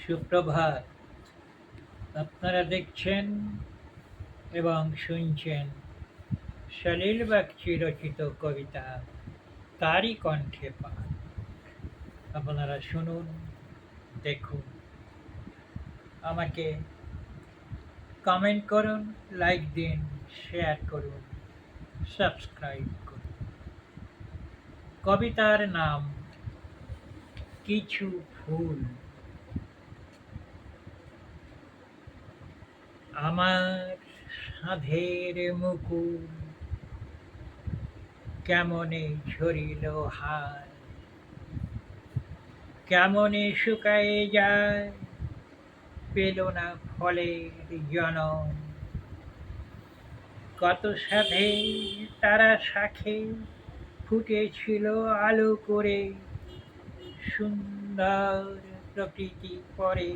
সুপ্রভাত। আপনারা দেখছেন এবং শুনছেন সলিল বাগচি রচিত কবিতা তারই কণ্ঠে পাঠ। আপনারা শুনুন, দেখুন, আমাকে কমেন্ট করুন, লাইক দিন, শেয়ার করুন, সাবস্ক্রাইব করুন। কবিতার নাম কিছু ফুল। আমার সাধের মুকুল কেমনে ঝরিল হায়, কেমনে শুকায়ে যায়, পেল না ফলের জনম। কত সাধে তারা শাখে ফুটেছিল আলো করে, সুন্দর প্রকৃতি পরে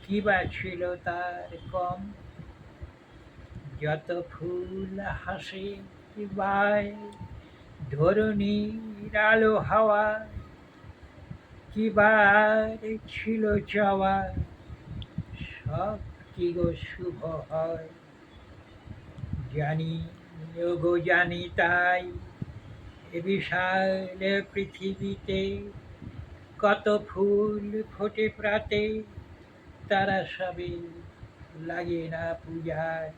কিবা ছিল তার কম। যত ফুল হাসে বায় ধরণীর আলো হাওয়া, কিবার ছিল চাওয়া, সব কি গো শুভ হয়। জানি ওগো জানি তাই এ বিশাল পৃথিবীতে কত ফুল ফোটে প্রাতে, তারা সবে লাগে না পূজায়।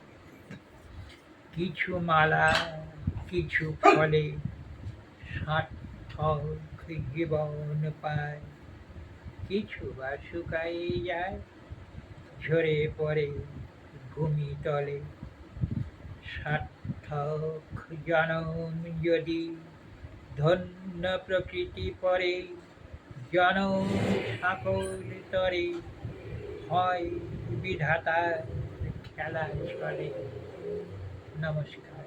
কিছু মালা কিছু ফলে সার্থক জীবন পায়, কিছু বা শুকায়ে যায়, ঝরে পড়ে ভূমি তলে। সার্থক জনম যদি ধন্য প্রকৃতি পরে, জনম সকল তরে হয় বিধাতার খেলা চলে। নমস্কার।